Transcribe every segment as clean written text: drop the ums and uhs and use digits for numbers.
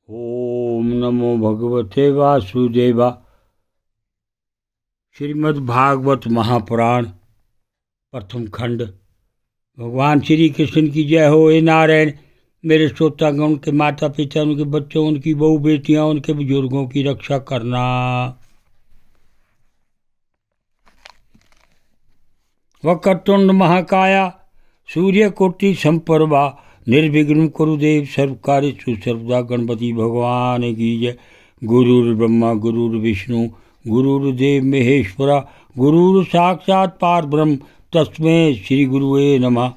ओम नमो भगवते वासुदेवा। श्रीमद्भागवत महापुराण प्रथम खंड। भगवान श्री कृष्ण की जय हो। हे नारायण, मेरे श्रोतागण, उनके माता पिता, उनके बच्चों, उनकी बहू बेटियां, उनके बुजुर्गों की रक्षा करना। वक्रतुंड महाकाया सूर्यकोटि संप्रभा निर्विघ्नं कुरुदेव सर्वकार्येषु सर्वदा। गणपति भगवान की जय। गुरुर्ब्रह्मा गुरुर्विष्णु गुरुर्देव महेश्वरा गुरुर् साक्षात् परब्रह्म तस्मै श्री गुरुवे नमः।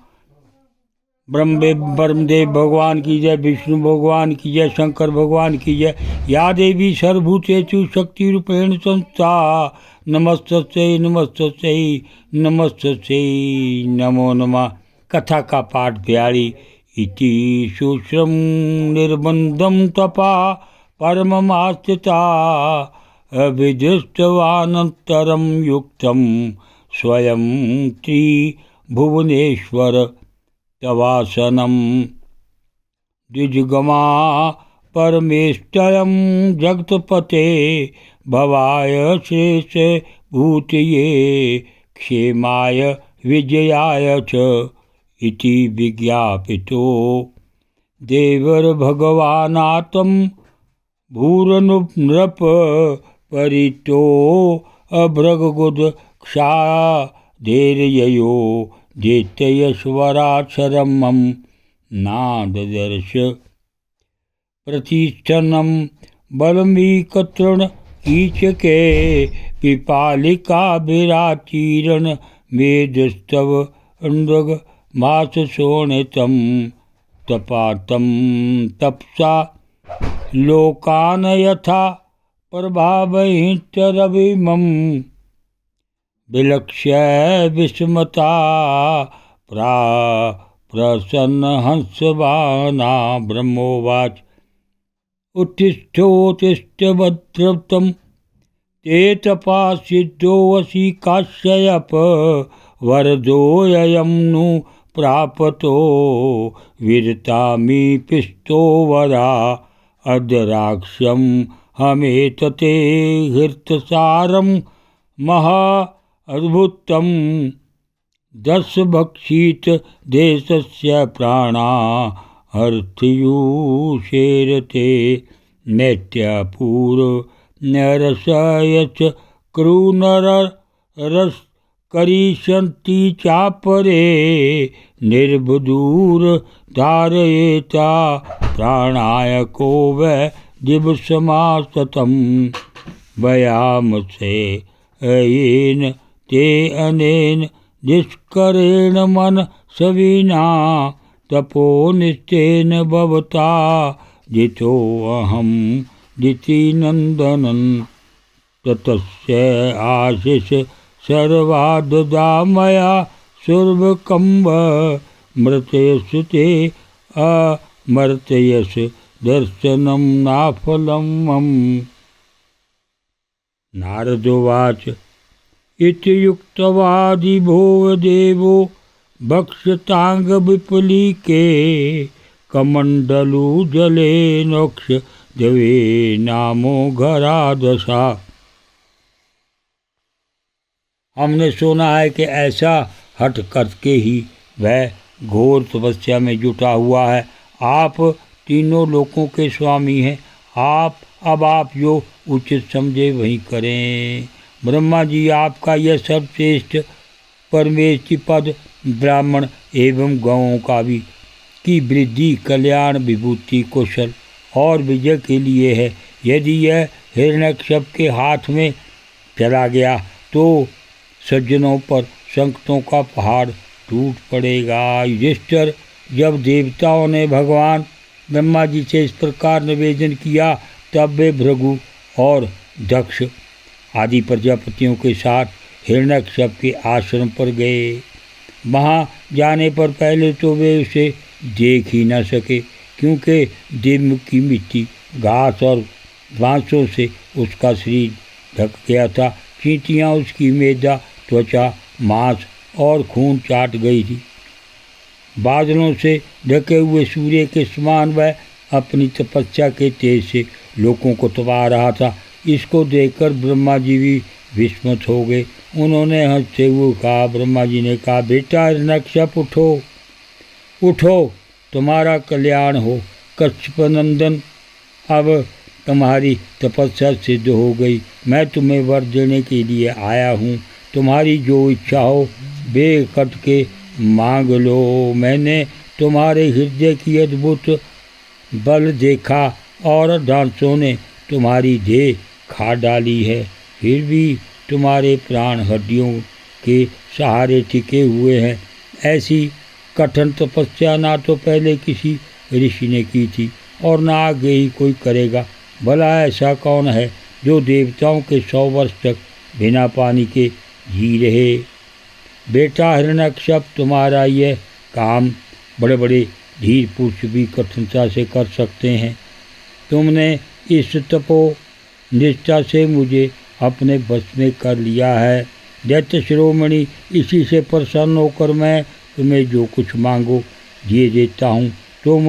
ब्रह्मदेव भगवान की जय, विष्णु भगवान की जय, शंकर भगवान की जय। या देवी सर्वभूतेषु शक्तिरूपेण संस्था नमस्तस्यै नमस्तस्यै नमस्तस्यै नमो नमः। कथा का पाठ 42। इति शुश्रम निर्बंधम तपा परममास्थिता अभिदृष्टवानन्तरं युक्तं स्वयं त्रिभुवनेश्वर तवासनं द्विजगमा परमेष्टयं जगत्पते भवाय शेष भूतये क्षेमाय विजयाय च इति विज्ञापितो देवर्भगवानातं भूरनुनृप परितो अभ्रगुद क्षाधैर्ययो दैत्ययश्वराक्षरमं नाददर्श प्रतिष्ठनं बलमीकतृण कीचके पिपालिकाभिराचीर्ण मेदस्तव नृग मासशोणितं तपातं तपसा लोकान् यथा प्रभावहितरविमं विलक्ष्य विस्मता प्रसन्नहंसवाना ब्रह्मोवाच उत्तिष्ठोत्तिष्ठ भद्रतं ते तपासिद्धोऽसि काश्यप वरदोऽयं नु प्रापतो विरतामि पिष्टो वरा अद्राक्ष्यं हमेतते हृतसारं महा अद्भुतं दश भक्षित देशस्य प्राणा अर्थयूषेरते नैत्यापूर नरसयच क्रूनररस करिष्यन्ति चापरे निर्बुदूर धारयेता प्राणाय को वै दिवसमासतं वयामसे अयेन ते अनेन निष्करेण मन सविना तपोनिष्ठेन भवता जितोऽहं जितिनन्दनं ततस्य आशिष सर्वाददा मया सुर्वकम्ब मृतयस ते अमर्तयस दर्शनं नाफलं मम। नारदोवाच इति युक्तवादिभोवदेवो भक्षताङ्गविपुलीके कमण्डलुजलेनोक्ष देवे नामो घरादशा। हमने सुना है कि ऐसा हठ करके ही वह घोर तपस्या में जुटा हुआ है। आप तीनों लोकों के स्वामी हैं। आप जो उचित समझे वही करें। ब्रह्मा जी, आपका यह सर्वश्रेष्ठ परमेष्टि पद ब्राह्मण एवं गौओं का भी की वृद्धि, कल्याण, विभूति, कुशल और विजय के लिए है। यदि यह हिरण्यकश्यप के हाथ में चला गया तो सज्जनों पर संकटों का पहाड़ टूट पड़ेगा। युधिष्ठिर, जब देवताओं ने भगवान ब्रह्मा जी से इस प्रकार निवेदन किया तब वे भृगु और दक्ष आदि प्रजापतियों के साथ हिरण्यकश्यप के आश्रम पर गए। वहाँ जाने पर पहले तो वे उसे देख ही न सके, क्योंकि दिव्य की मिट्टी, घास और बांसों से उसका शरीर ढक गया था। चींटियाँ उसकी मेदा, त्वचा, मांस और खून चाट गई थी। बादलों से ढके हुए सूर्य के समान वह अपनी तपस्या के तेज से लोगों को तबाह रहा था। इसको देखकर ब्रह्मा जी भी विस्मित हो गए। उन्होंने हंसते हुए कहा, ब्रह्मा जी ने कहा, बेटा हिरण्यकश्यप उठो उठो, तुम्हारा कल्याण हो। कच्छप नंदन, अब तुम्हारी तपस्या सिद्ध हो गई। मैं तुम्हें वर देने के लिए आया हूँ। तुम्हारी जो इच्छा हो बेखट के मांग लो। मैंने तुम्हारे हृदय की अद्भुत बल देखा और डांसों ने तुम्हारी देह खा डाली है, फिर भी तुम्हारे प्राण हड्डियों के सहारे टिके हुए हैं। ऐसी कठिन तपस्या ना तो पहले किसी ऋषि ने की थी और ना आगे ही कोई करेगा। भला ऐसा कौन है जो देवताओं के 100 वर्ष तक बिना पानी के जी रहे। बेटा हिरण्यकश्यप, तुम्हारा यह काम बड़े बड़े धीर पुरुष भी कठिनता से कर सकते हैं। तुमने इस तपो निष्ठा से मुझे अपने बस में कर लिया है। दैत्य शिरोमणि, इसी से प्रसन्न होकर मैं तुम्हें जो कुछ मांगो दिए देता हूँ। तुम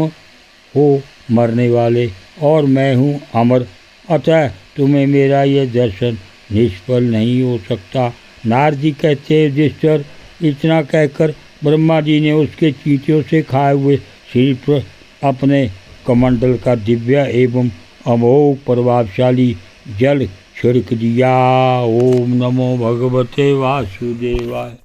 हो मरने वाले और मैं हूँ अमर, अतः तुम्हें मेरा यह दर्शन निष्फल नहीं हो सकता। नारद जी कहते हैं, युधिष्ठिर, इतना कहकर ब्रह्मा जी ने उसके चींटियों से खाए हुए शरीर पर अपने कमंडल का दिव्य एवं अमोघ प्रभावशाली जल छिड़क दिया। ओम नमो भगवते वासुदेवाय।